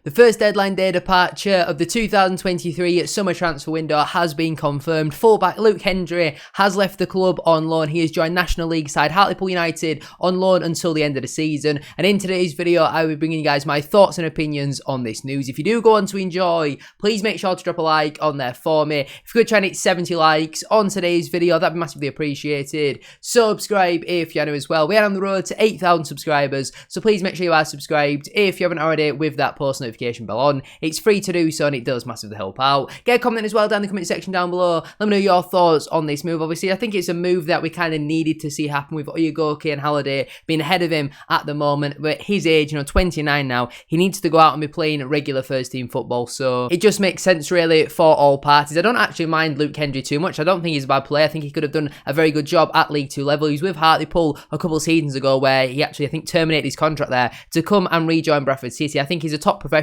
The first deadline day departure of the 2023 summer transfer window has been confirmed. Fullback Luke Hendrie has left the club on loan. He has joined National League side Hartlepool United on loan until the end of the season. And in today's video, I will be bringing you guys my thoughts and opinions on this news. If you do go on to enjoy, please make sure to drop a like on there for me. If you could try and hit 70 likes on today's video, that'd be massively appreciated. Subscribe if you're new as well. We are on the road to 8,000 subscribers, so please make sure you are subscribed if you haven't already with that post notification bell on. It's free to do so and it does massively help out. Get a comment as well down in the comment section down below. Let me know your thoughts on this move. Obviously, I think it's a move that we kind of needed to see happen with Oyegoke and Halliday being ahead of him at the moment. But his age, 29 now, he needs to go out and be playing regular first team football. So it just makes sense really for all parties. I don't actually mind Luke Hendrie too much. I don't think he's a bad player. I think he could have done a very good job at League 2 level. He was with Hartlepool a couple of seasons ago where he actually, I think, terminated his contract there to come and rejoin Bradford City. I think he's a top professional,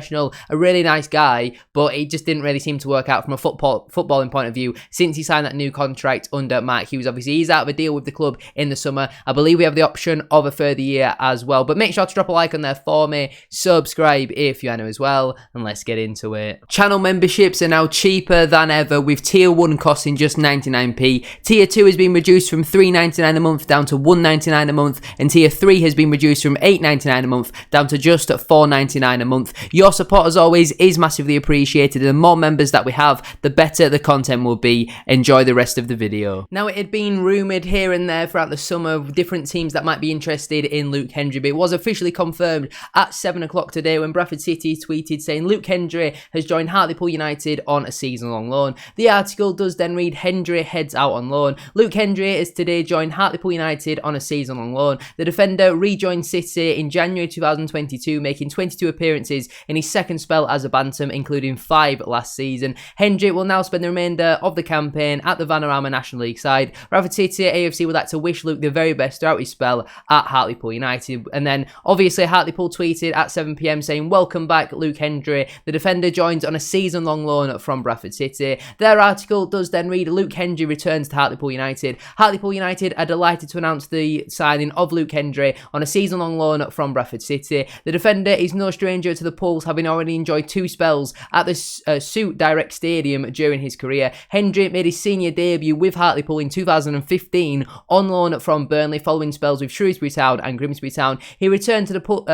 a really nice guy, but it just didn't really seem to work out from a footballing point of view since he signed that new contract under Mark Hughes. Obviously, he's out of a deal with the club in the summer. I believe we have the option of a further year as well. But make sure to drop a like on there for me. Subscribe if you are new as well. And let's get into it. Channel memberships are now cheaper than ever, with Tier 1 costing just 99p. Tier 2 has been reduced from $3.99 a month down to $1.99 a month. And Tier 3 has been reduced from $8.99 a month down to just $4.99 a month. Your support, as always, is massively appreciated, and the more members that we have, the better the content will be. Enjoy the rest of the video. Now, it had been rumoured here and there throughout the summer of different teams that might be interested in Luke Hendrie, but it was officially confirmed at 7 o'clock today when Bradford City tweeted saying Luke Hendrie has joined Hartlepool United on a season-long loan. The article does then read, Hendrie heads out on loan. Luke Hendrie has today joined Hartlepool United on a season-long loan. The defender rejoined City in January 2022, making 22 appearances in his second spell as a Bantam, including 5 last season. Hendrie will now spend the remainder of the campaign at the Vanarama National League side. Bradford City AFC would like to wish Luke the very best throughout his spell at Hartlepool United. And then, obviously, Hartlepool tweeted at 7 PM saying, welcome back, Luke Hendrie. The defender joins on a season-long loan from Bradford City. Their article does then read, Luke Hendrie returns to Hartlepool United. Hartlepool United are delighted to announce the signing of Luke Hendrie on a season-long loan from Bradford City. The defender is no stranger to the Pools, having already enjoyed 2 spells at the Suit Direct Stadium during his career. Hendrie made his senior debut with Hartlepool in 2015 on loan from Burnley, following spells with Shrewsbury Town and Grimsby Town. He returned to the Pool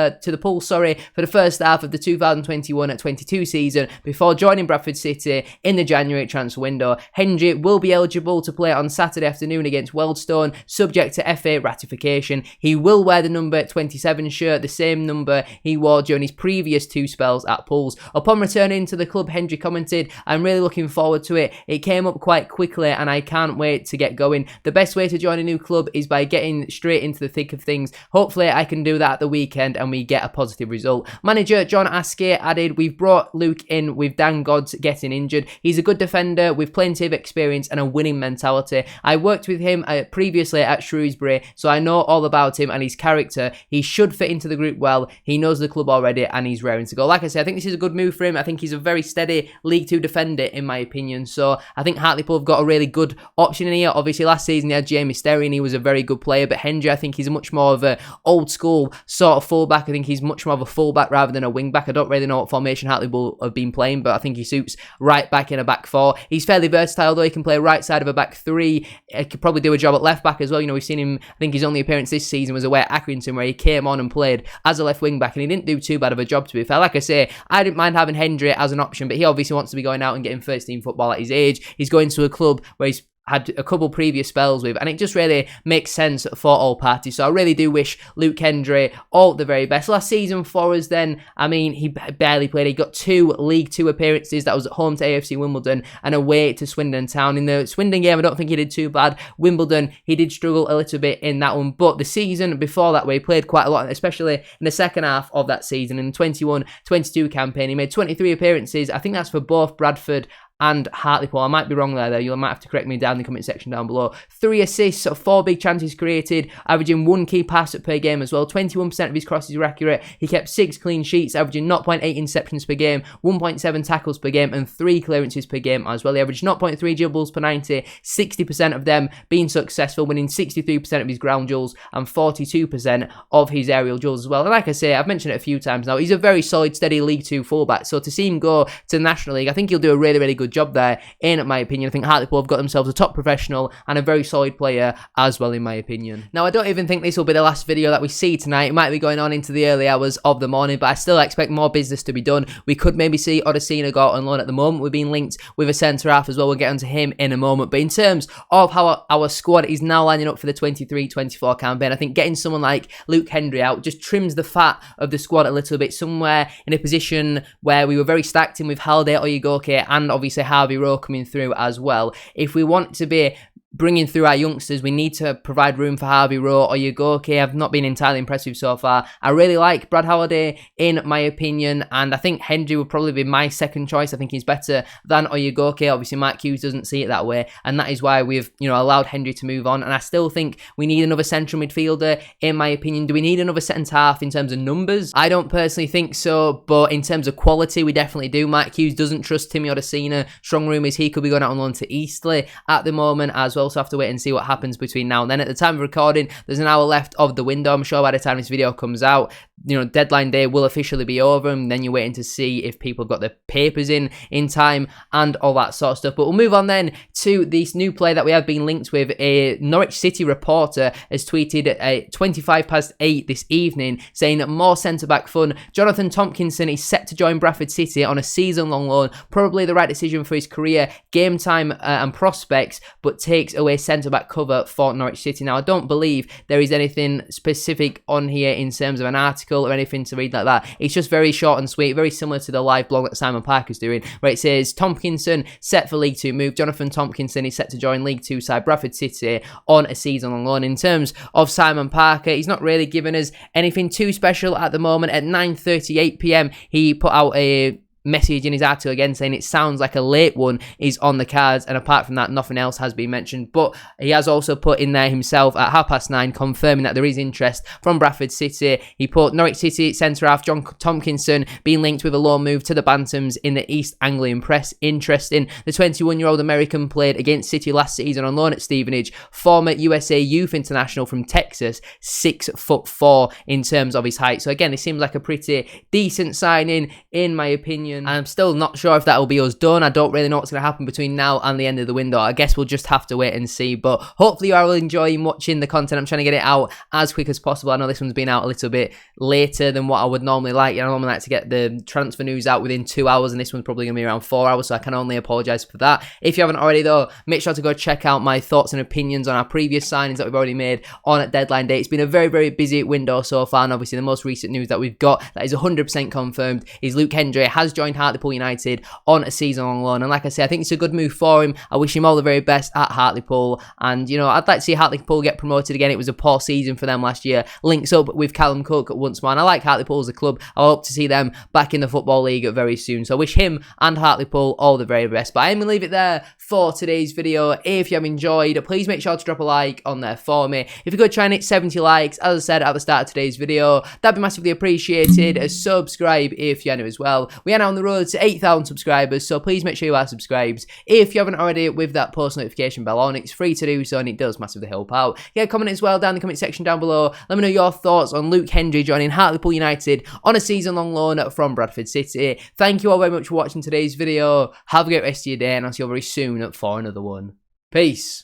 for the first half of the 2021-22 season before joining Bradford City in the January transfer window. Hendrie will be eligible to play on Saturday afternoon against Wealdstone, subject to FA ratification. He will wear the number 27 shirt, the same number he wore during his previous 2 spells at Pools. Upon returning to the club, Hendrie commented, I'm really looking forward to it. It came up quite quickly and I can't wait to get going. The best way to join a new club is by getting straight into the thick of things. Hopefully I can do that at the weekend and we get a positive result. Manager John Askey added, we've brought Luke in with Dan Godds getting injured. He's a good defender with plenty of experience and a winning mentality. I worked with him previously at Shrewsbury, so I know all about him and his character. He should fit into the group well. He knows the club already and he's raring to go. Like I said, I think this is a good move for him. I think he's a very steady League 2 defender in my opinion. So I think Hartlepool have got a really good option in here. Obviously last season they had Jamie Sterry and he was a very good player, but Hendrie I think he's much more of a old school sort of fullback. I think he's much more of a fullback rather than a wing back. I don't really know what formation Hartlepool have been playing, but I think he suits right back in a back 4. He's fairly versatile though. He can play right side of a back 3. He could probably do a job at left back as well. We've seen him, I think his only appearance this season was away at Accrington where he came on and played as a left wing back and he didn't do too bad of a job, to be fair. Like I say, I didn't mind having Hendrie as an option, but he obviously wants to be going out and getting first team football at his age. He's going to a club where he's had a couple previous spells with, and it just really makes sense for all parties. So I really do wish Luke Hendrie all the very best. Last season for us then, I mean, he barely played. He got 2 League 2 appearances. That was at home to AFC Wimbledon and away to Swindon Town. In the Swindon game, I don't think he did too bad. Wimbledon, he did struggle a little bit in that one, but the season before that, where he played quite a lot, especially in the second half of that season, in the 21-22 campaign, he made 23 appearances. I think that's for both Bradford and Hartlepool. I might be wrong there, though. You might have to correct me down in the comment section down below. 3 assists, 4 big chances created, averaging 1 key pass per game as well. 21% of his crosses were accurate. He kept 6 clean sheets, averaging 0.8 interceptions per game, 1.7 tackles per game, and 3 clearances per game as well. He averaged 0.3 dribbles per 90, 60% of them being successful, winning 63% of his ground duels and 42% of his aerial duels as well. And like I say, I've mentioned it a few times now, he's a very solid, steady League 2 fullback. So to see him go to the National League, I think he'll do a really, really good job there, in my opinion. I think Hartlepool have got themselves a top professional and a very solid player as well, in my opinion. Now, I don't even think this will be the last video that we see tonight. It might be going on into the early hours of the morning, but I still expect more business to be done. We could maybe see Odesina go out on loan at the moment. We're being linked with a centre-half as well. We'll get onto him in a moment. But in terms of how our squad is now lining up for the 23-24 campaign, I think getting someone like Luke Hendrie out just trims the fat of the squad a little bit, somewhere in a position where we were very stacked in with Halde, Oyegoke, and obviously Harvey Rowe coming through as well. If we want to be bringing through our youngsters, we need to provide room for Harvey Rowe or Oyegoke. I've not been entirely impressed with so far. I really like Brad Halliday, in my opinion, and I think Hendrie would probably be my second choice. I think he's better than Oyegoke. Obviously, Mark Hughes doesn't see it that way, and that is why we've, allowed Hendrie to move on. And I still think we need another central midfielder, in my opinion. Do we need another centre-half in terms of numbers? I don't personally think so, but in terms of quality, we definitely do. Mark Hughes doesn't trust Timmy Odesina. Strong rumours he could be going out on loan to Eastleigh at the moment as well. So I have to wait and see what happens between now and then. At the time of recording, there's an hour left of the window. I'm sure by the time this video comes out, deadline day will officially be over, and then you're waiting to see if people have got their papers in time and all that sort of stuff. But we'll move on then to this new play that we have been linked with. A Norwich City reporter has tweeted at 8 this evening saying that more centre-back fun. Jonathan Tompkinson is set to join Bradford City on a season-long loan. Probably the right decision for his career, game time and prospects, but takes away centre-back cover for Norwich City. Now, I don't believe there is anything specific on here in terms of an article or anything to read like that. It's just very short and sweet, very similar to the live blog that Simon Parker's doing, where it says, Tompkinson set for League 2 move. Jonathan Tompkinson is set to join League 2 side Bradford City on a season-long loan. In terms of Simon Parker, he's not really given us anything too special at the moment. At 9:38 p.m, he put out a message in his article again saying it sounds like a late one is on the cards, and apart from that, nothing else has been mentioned. But he has also put in there himself at 9:30 confirming that there is interest from Bradford City. He put Norwich City centre-half John Tompkinson being linked with a loan move to the Bantams in the East Anglian press. Interesting. The 21-year-old American played against City last season on loan at Stevenage. Former USA Youth International from Texas, 6'4" in terms of his height. So again, it seems like a pretty decent signing, in my opinion. I'm still not sure if that will be us done. I don't really know what's going to happen between now and the end of the window. I guess we'll just have to wait and see. But hopefully you are all enjoying watching the content. I'm trying to get it out as quick as possible. I know this one's been out a little bit later than what I would normally like. I normally like to get the transfer news out within 2 hours, and this one's probably going to be around 4 hours, so I can only apologise for that. If you haven't already, though, make sure to go check out my thoughts and opinions on our previous signings that we've already made on at deadline day. It's been a very, very busy window so far, and obviously the most recent news that we've got that is 100% confirmed is Luke Hendrie has joined Hartlepool United on a season-long loan. And like I say, I think it's a good move for him. I wish him all the very best at Hartlepool. And, I'd like to see Hartlepool get promoted again. It was a poor season for them last year. Links up with Callum Cook once more. And I like Hartlepool as a club. I hope to see them back in the Football League very soon. So I wish him and Hartlepool all the very best. But I'm going to leave it there for today's video. If you have enjoyed, please make sure to drop a like on there for me. If you could try and hit 70 likes, as I said at the start of today's video, that'd be massively appreciated. Subscribe if you're new as well. We are now on the road to 8,000 subscribers, so please make sure you are subscribed. If you haven't already, with that post notification bell on, it's free to do so, and it does massively help out. Yeah, comment as well down in the comment section down below. Let me know your thoughts on Luke Hendrie joining Hartlepool United on a season-long loan from Bradford City. Thank you all very much for watching today's video. Have a great rest of your day, and I'll see you very soon for another one. Peace.